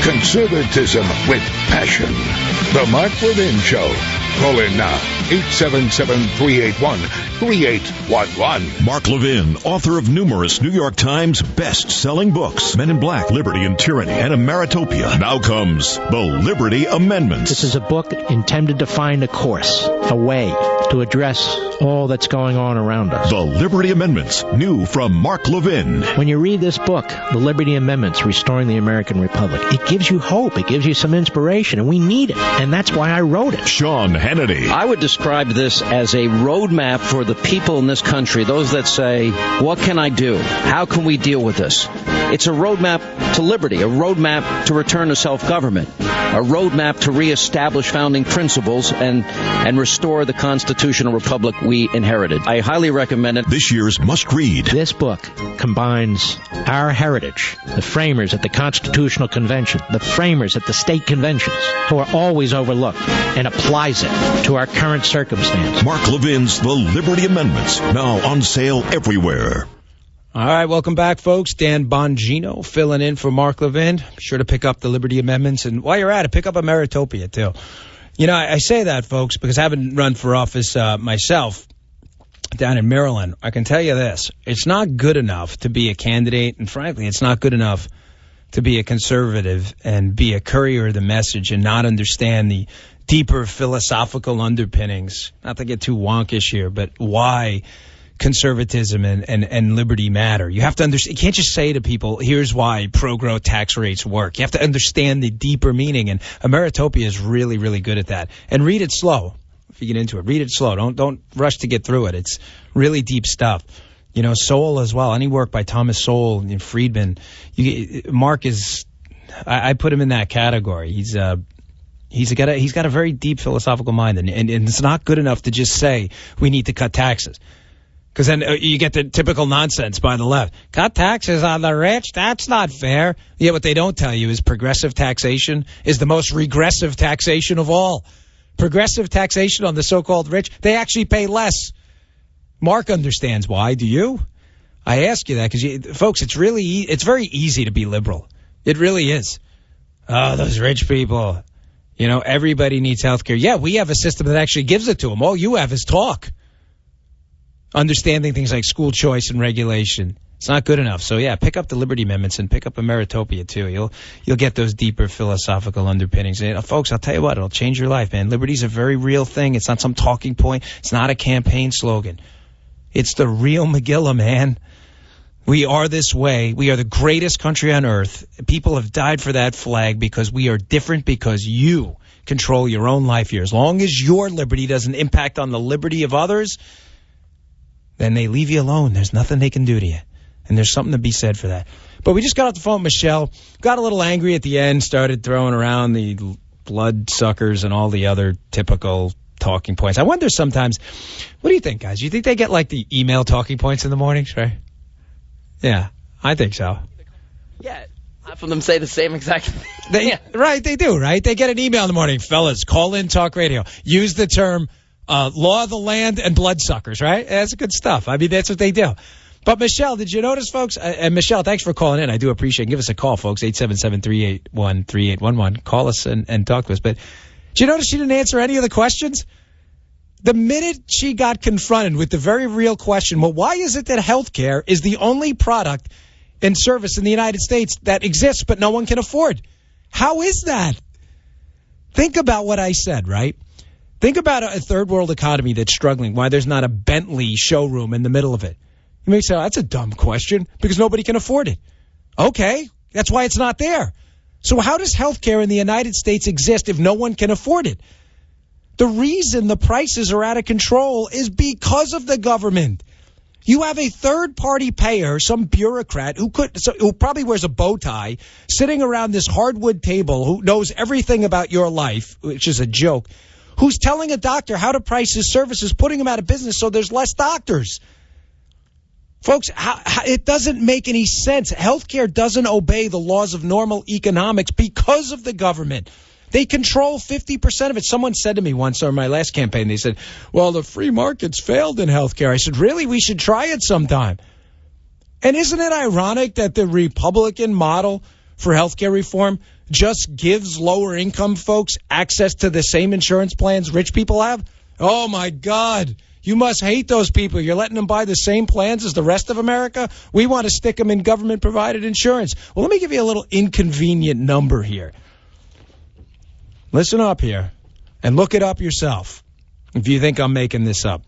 Conservatism with passion. The Mark Levin Show. Call in now. 877-381-3811. Mark Levin, author of numerous New York Times best-selling books, Men in Black, Liberty and Tyranny, and Ameritopia. Now comes the Liberty Amendments. This is a book intended to find a course, a way to address all that's going on around us. The Liberty Amendments, new from Mark Levin. When you read this book, The Liberty Amendments, Restoring the American Republic, it gives you hope, it gives you some inspiration, and we need it, and that's why I wrote it. Sean Hannity. I would describe this as a roadmap for the people in this country, those that say, what can I do? How can we deal with this? It's a roadmap to liberty, a roadmap to return to self-government, a roadmap to reestablish founding principles and restore the constitutional republic we inherited. I highly recommend it. This year's must-read. This book combines our heritage, the framers at the Constitutional Convention, the framers at the state conventions, who are always overlooked, and applies it to our current circumstance. Mark Levin's The Liberty Amendments, now on sale everywhere. All right, welcome back, folks. Dan Bongino filling in for Mark Levin. Be sure to pick up the Liberty Amendments, and while you're at it, pick up Ameritopia, too. You know, I say that, folks, because I haven't run for office myself down in Maryland. I can tell you this. It's not good enough to be a candidate, and frankly, it's not good enough to be a conservative and be a courier of the message and not understand the deeper philosophical underpinnings. Not to get too wonkish here, but why conservatism and liberty matter. You have to understand. You can't just say to people, here's why pro-growth tax rates work. You have to understand the deeper meaning, and Ameritopia is really, really good at that. And read it slow. If you get into it, read it slow. Don't rush to get through it. It's really deep stuff. You know, Sowell as well. Any work by Thomas Sowell and Friedman. Mark is, I put him in that category. He's got a very deep philosophical mind, and it's not good enough to just say we need to cut taxes. Because then you get the typical nonsense by the left. Cut taxes on the rich? That's not fair. Yeah, what they don't tell you is progressive taxation is the most regressive taxation of all. Progressive taxation on the so-called rich, they actually pay less. Mark understands why. Do you? I ask you that because, folks, it's very easy to be liberal. It really is. Oh, those rich people. You know, everybody needs health care. Yeah, we have a system that actually gives it to them. All you have is talk. Understanding things like school choice and regulation. It's not good enough. So, yeah, pick up the Liberty Amendments and pick up Ameritopia, too. You'll get those deeper philosophical underpinnings. And, folks, I'll tell you what, it'll change your life, man. Liberty's a very real thing. It's not some talking point. It's not a campaign slogan. It's the real Megillah, man. We are this way. We are the greatest country on earth. People have died for that flag because we are different, because you control your own life here. As long as your liberty doesn't impact on the liberty of others, then they leave you alone. There's nothing they can do to you. And there's something to be said for that. But we just got off the phone with Michelle. Got a little angry at the end. Started throwing around the blood suckers and all the other typical talking points. I wonder sometimes, what do you think, guys? Do you think they get like the email talking points in the mornings, right? Yeah, I think so. Yeah, half of them say the same exact thing. Right, they do, right? They get an email in the morning. Fellas, call in talk radio. Use the term law of the land and bloodsuckers, right? That's good stuff. I mean, that's what they do. But, Michelle, did you notice, folks? And, Michelle, thanks for calling in. I do appreciate it. Give us a call, folks, 877-381-3811. Call us and talk to us. But did you notice she didn't answer any of the questions? The minute she got confronted with the very real question, well, why is it that healthcare is the only product and service in the United States that exists but no one can afford? How is that? Think about what I said, right? Think about a third world economy that's struggling, why there's not a Bentley showroom in the middle of it. You may say, oh, that's a dumb question, because nobody can afford it. Okay, that's why it's not there. So how does healthcare in the United States exist if no one can afford it? The reason the prices are out of control is because of the government. You have a third-party payer, some bureaucrat who probably wears a bow tie, sitting around this hardwood table, who knows everything about your life, which is a joke, who's telling a doctor how to price his services, putting him out of business so there's less doctors. Folks, it doesn't make any sense. Healthcare doesn't obey the laws of normal economics because of the government. They control 50% of it. Someone said to me once on my last campaign, they said, well, the free market's failed in healthcare. I said, really? We should try it sometime. And isn't it ironic that the Republican model for healthcare reform just gives lower income folks access to the same insurance plans rich people have? Oh, my God. You must hate those people. You're letting them buy the same plans as the rest of America? We want to stick them in government-provided insurance. Well, let me give you a little inconvenient number here. Listen up here and look it up yourself if you think I'm making this up.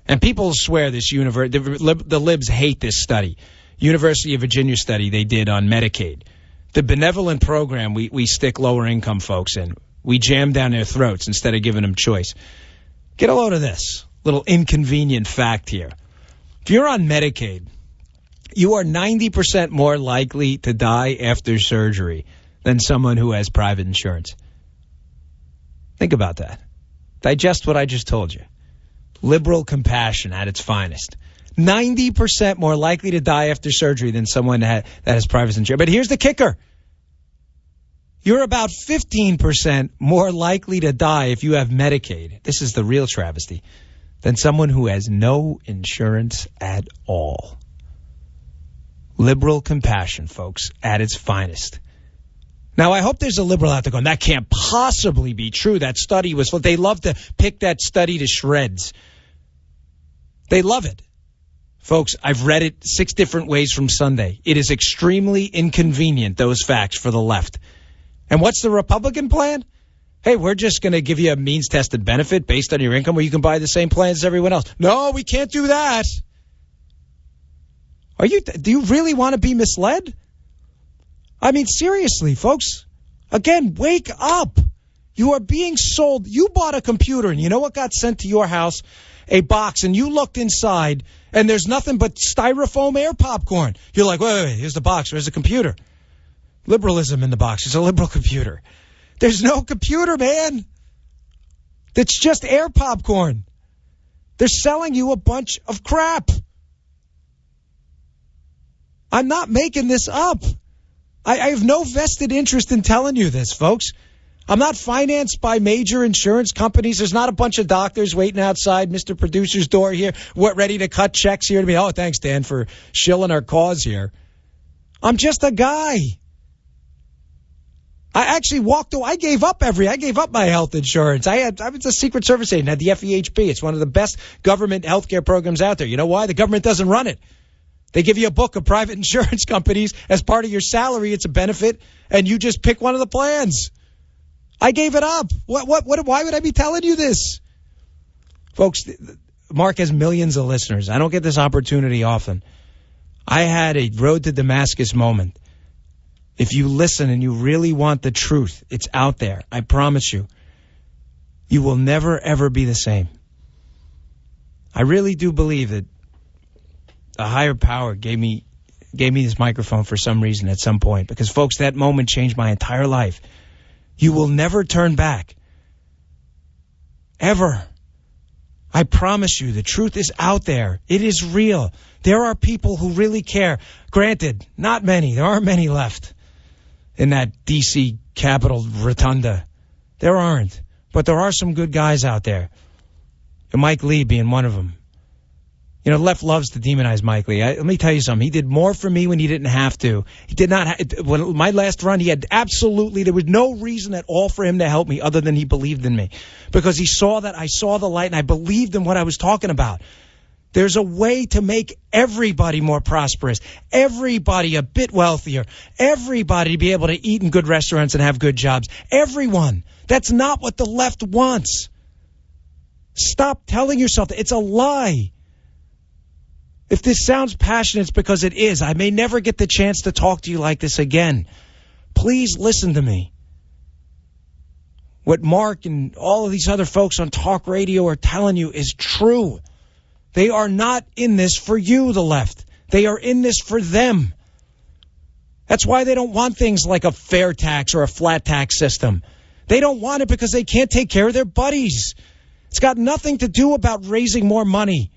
And people swear this the libs hate this study. University of Virginia study they did on Medicaid. The benevolent program we stick lower income folks in. We jam down their throats instead of giving them choice. Get a load of this little inconvenient fact here. If you're on Medicaid, you are 90% more likely to die after surgery than someone who has private insurance. Think about that. Digest what I just told you. Liberal compassion at its finest. 90% more likely to die after surgery than someone that has private insurance. But here's the kicker. You're about 15% more likely to die if you have Medicaid. This is the real travesty. Than someone who has no insurance at all. Liberal compassion, folks, at its finest. Now, I hope there's a liberal out there going, that can't possibly be true. That study was... They love to pick that study to shreds. They love it. Folks, I've read it 6 different ways from Sunday. It is extremely inconvenient, those facts, for the left. And what's the Republican plan? Hey, we're just going to give you a means-tested benefit based on your income where you can buy the same plans as everyone else. No, we can't do that. Do you really want to be misled? I mean, seriously, folks. Again, wake up. You are being sold. You bought a computer, and you know what got sent to your house? A box, and you looked inside, and there's nothing but styrofoam air popcorn. You're like, wait, here's the box. Where's the computer? Liberalism in the box. It's a liberal computer. There's no computer, man. It's just air popcorn. They're selling you a bunch of crap. I'm not making this up. I have no vested interest in telling you this, folks. I'm not financed by major insurance companies. There's not a bunch of doctors waiting outside Mr. Producer's door here, ready to cut checks here to me. Oh, thanks, Dan, for shilling our cause here. I'm just a guy. I actually walked away. I gave up my health insurance. I was a Secret Service agent, had the FEHB. It's one of the best government health care programs out there. You know why? The government doesn't run it. They give you a book of private insurance companies as part of your salary. It's a benefit, and you just pick one of the plans. I gave it up. Why would I be telling you this? Folks, Mark has millions of listeners. I don't get this opportunity often. I had a road to Damascus moment. If you listen and you really want the truth, it's out there. I promise you. You will never, ever be the same. I really do believe that a higher power gave me this microphone for some reason at some point. Because, folks, that moment changed my entire life. You will never turn back. Ever. I promise you, the truth is out there. It is real. There are people who really care. Granted, not many. There aren't many left in that D.C. Capitol rotunda. There aren't. But there are some good guys out there. And Mike Lee being one of them. You know, left loves to demonize Mike Lee. Let me tell you something. He did more for me when he didn't have to. He did not. When my last run, he had there was no reason at all for him to help me other than he believed in me. Because he saw that I saw the light and I believed in what I was talking about. There's a way to make everybody more prosperous, everybody a bit wealthier, everybody to be able to eat in good restaurants and have good jobs. Everyone. That's not what the left wants. Stop telling yourself that. It's a lie. If this sounds passionate, it's because it is. I may never get the chance to talk to you like this again. Please listen to me. What Mark and all of these other folks on talk radio are telling you is true. They are not in this for you, the left. They are in this for them. That's why they don't want things like a fair tax or a flat tax system. They don't want it because they can't take care of their buddies. It's got nothing to do about raising more money.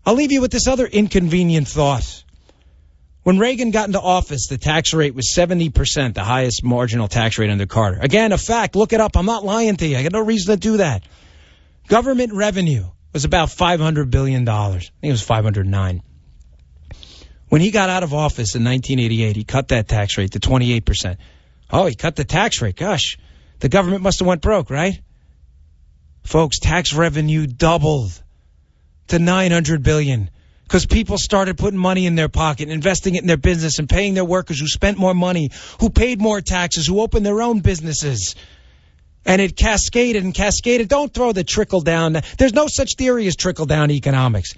I'll leave you with this other inconvenient thought. When Reagan got into office, the tax rate was 70%, the highest marginal tax rate under Carter. Again, a fact. Look it up. I'm not lying to you. I got no reason to do that. Government revenue was about $500 billion. I think it was 509. When he got out of office in 1988, he cut that tax rate to 28%. Oh, he cut the tax rate. Gosh, the government must have went broke, right? Folks, tax revenue doubled to $900 billion because people started putting money in their pocket, investing it in their business, and paying their workers who spent more money, who paid more taxes, who opened their own businesses. And it cascaded and cascaded. Don't throw the trickle down. There's no such theory as trickle down economics.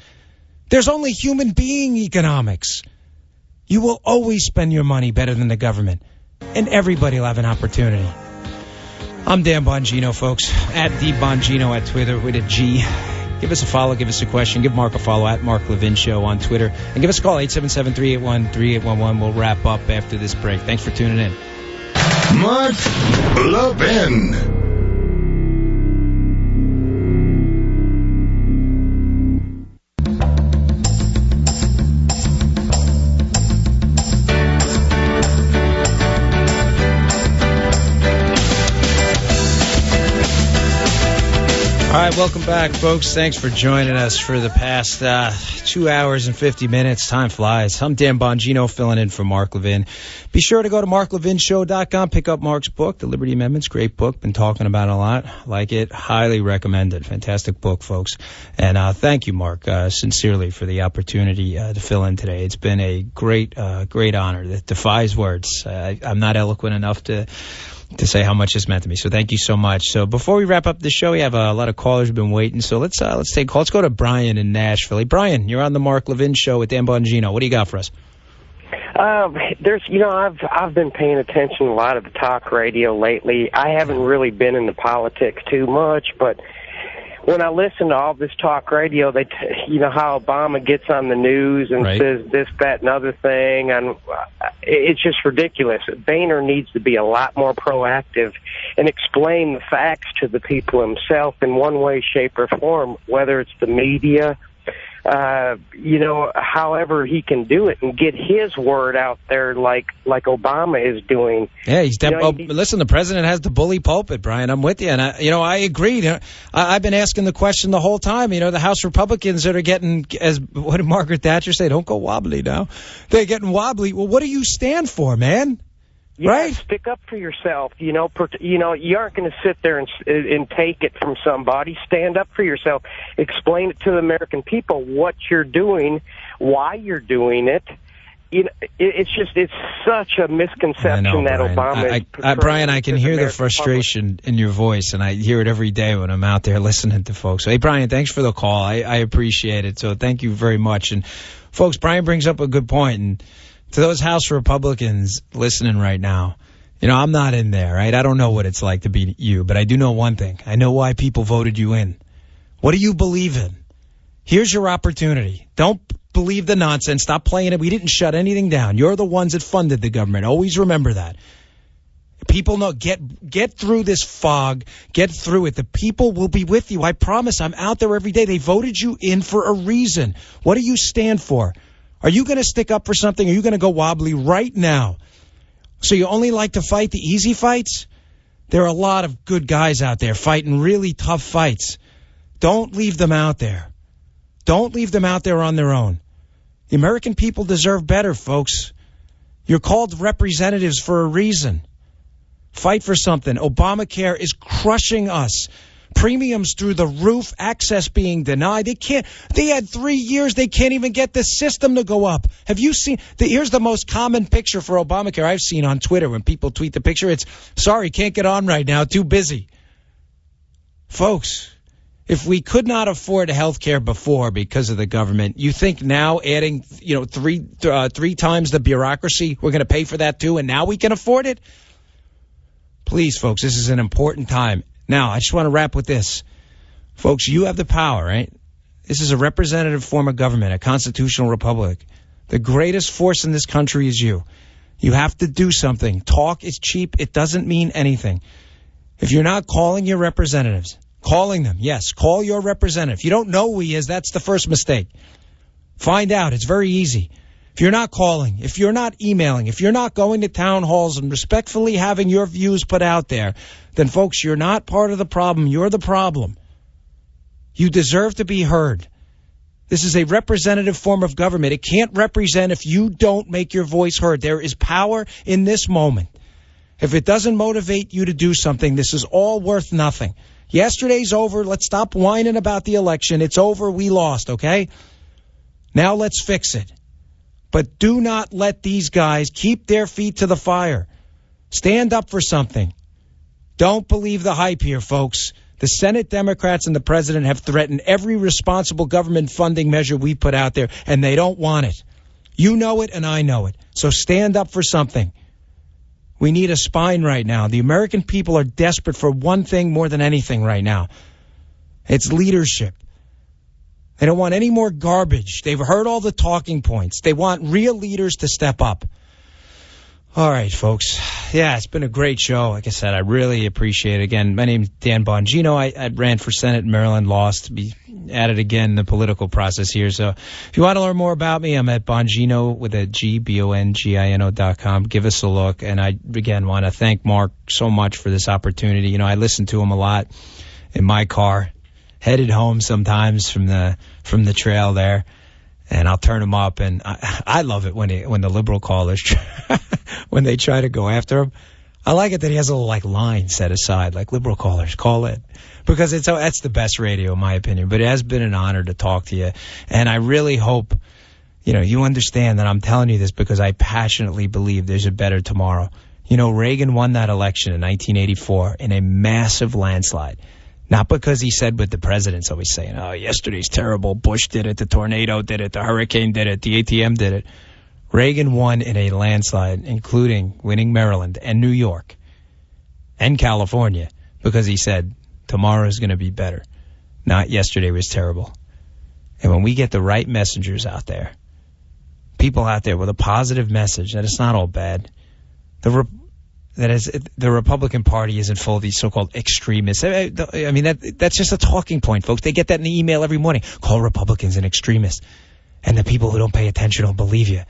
There's only human being economics. You will always spend your money better than the government, and everybody will have an opportunity. I'm Dan Bongino, folks, at DBongino at Twitter with a G. Give us a follow, give us a question, give Mark a follow at Mark Levin Show on Twitter, and give us a call, 877-381-3811. We'll wrap up after this break. Thanks for tuning in. Mark Levin. All right, welcome back, folks. Thanks for joining us for the past 2 hours and 50 minutes. Time flies. I'm Dan Bongino, filling in for Mark Levin. Be sure to go to marklevinshow.com, pick up Mark's book, The Liberty Amendments. Great book. Been talking about it a lot. Like it. Highly recommended. Fantastic book, folks. And thank you, Mark, sincerely for the opportunity to fill in today. It's been a great honor that defies words. I'm not eloquent enough to say how much this meant to me. So thank you so much. So before we wrap up the show, we have a lot of callers who've been waiting. So let's take a call. Let's go to Brian in Nashville. Hey, Brian, you're on the Mark Levin Show with Dan Bongino. What do you got for us? I've been paying attention a lot of the talk radio lately. I haven't really been into politics too much, but when I listen to all this talk radio, how Obama gets on the news and says this, that, and other thing, and it's just ridiculous. Boehner needs to be a lot more proactive and explain the facts to the people himself in one way, shape, or form, whether it's the media, however he can do it and get his word out there like Obama is doing. Yeah, listen, the president has the bully pulpit, Brian. I'm with you. And, I agree. I've been asking the question the whole time. The House Republicans that are getting, what did Margaret Thatcher say? Don't go wobbly now. They're getting wobbly. Well, what do you stand for, man? Yeah, right? Stick up for yourself. You aren't going to sit there and take it from somebody. Stand up for yourself. Explain it to the American people what you're doing, why you're doing it. It's such a misconception that Obama is Brian, I can hear the frustration in your voice, and I hear it every day when I'm out there listening to folks. Hey, Brian, thanks for the call. I appreciate it. So thank you very much. And, folks, Brian brings up a good point. And to those House Republicans listening right now, I'm not in there, right? I don't know what it's like to be you, but I do know one thing. I know why people voted you in. What do you believe in? Here's your opportunity. Don't believe the nonsense. Stop playing it. We didn't shut anything down. You're the ones that funded the government. Always remember that. People know, get through this fog. Get through it. The people will be with you. I promise. I'm out there every day. They voted you in for a reason. What do you stand for? Are you going to stick up for something? Or are you going to go wobbly right now? So you only like to fight the easy fights? There are a lot of good guys out there fighting really tough fights. Don't leave them out there. Don't leave them out there on their own. The American people deserve better, folks. You're called representatives for a reason. Fight for something. Obamacare is crushing us. Premiums through the roof, access being denied. They had 3 years. They can't even get the system to go up. Have you seen? Here's the most common picture for Obamacare I've seen on Twitter when people tweet the picture. It's, sorry, can't get on right now. Too busy. Folks, if we could not afford health care before because of the government, you think now adding, three times the bureaucracy, we're going to pay for that too, and now we can afford it? Please, folks, this is an important time. Now, I just want to wrap with this. Folks, you have the power, right? This is a representative form of government, a constitutional republic. The greatest force in this country is you. You have to do something. Talk is cheap. It doesn't mean anything. If you're not calling your representatives, calling them, yes, call your representative. If you don't know who he is, that's the first mistake. Find out. It's very easy. If you're not calling, if you're not emailing, if you're not going to town halls and respectfully having your views put out there, then, folks, you're not part of the problem. You're the problem. You deserve to be heard. This is a representative form of government. It can't represent if you don't make your voice heard. There is power in this moment. If it doesn't motivate you to do something, this is all worth nothing. Yesterday's over. Let's stop whining about the election. It's over. We lost, okay? Now let's fix it. But do not let these guys keep their feet to the fire. Stand up for something. Don't believe the hype here, folks. The Senate Democrats and the president have threatened every responsible government funding measure we put out there, and they don't want it. You know it, and I know it. So stand up for something. We need a spine right now. The American people are desperate for one thing more than anything right now. It's leadership. They don't want any more garbage. They've heard all the talking points. They want real leaders to step up. All right, folks. Yeah, it's been a great show. Like I said, I really appreciate it. Again, my name's Dan Bongino. I ran for Senate in Maryland, lost. Be added again in the political process here. So if you want to learn more about me, I'm at Bongino with a G, BONGINO.com. Give us a look. And I, again, want to thank Mark so much for this opportunity. You know, I listen to him a lot in my car, headed home sometimes from the trail there. And I'll turn him up, and I love it when the liberal callers, when they try to go after him. I like it that he has a little line set aside, like liberal callers, call it. Because that's the best radio, in my opinion. But it has been an honor to talk to you. And I really hope, you understand that I'm telling you this because I passionately believe there's a better tomorrow. Reagan won that election in 1984 in a massive landslide. Not because he said what the president's always saying, oh, yesterday's terrible, Bush did it, the tornado did it, the hurricane did it, the ATM did it. Reagan won in a landslide, including winning Maryland and New York and California, because he said tomorrow's going to be better. Not yesterday was terrible. And when we get the right messengers out there, people out there with a positive message that it's not all bad, the Republican Party isn't full of these so-called extremists. I mean, that's just a talking point, folks. They get that in the email every morning. Call Republicans an extremist. And the people who don't pay attention don't believe you.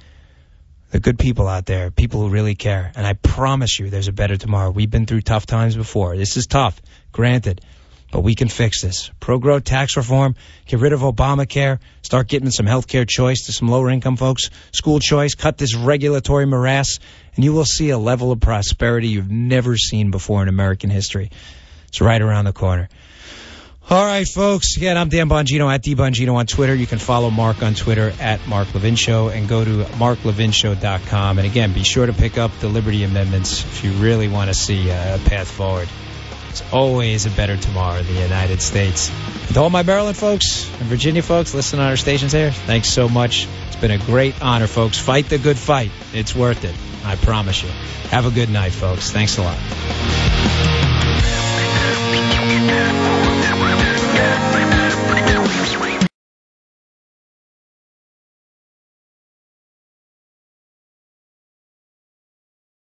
The good people out there, people who really care. And I promise you there's a better tomorrow. We've been through tough times before. This is tough, granted. But we can fix this. Pro-growth tax reform, get rid of Obamacare, start getting some health care choice to some lower-income folks, school choice, cut this regulatory morass, and you will see a level of prosperity you've never seen before in American history. It's right around the corner. All right, folks. Again, I'm Dan Bongino at DBongino on Twitter. You can follow Mark on Twitter at Mark Levin Show and go to marklevinshow.com. And again, be sure to pick up the Liberty Amendments if you really want to see a path forward. It's always a better tomorrow in the United States. And to all my Maryland folks and Virginia folks listening on our stations here, thanks so much. It's been a great honor, folks. Fight the good fight. It's worth it. I promise you. Have a good night, folks. Thanks a lot.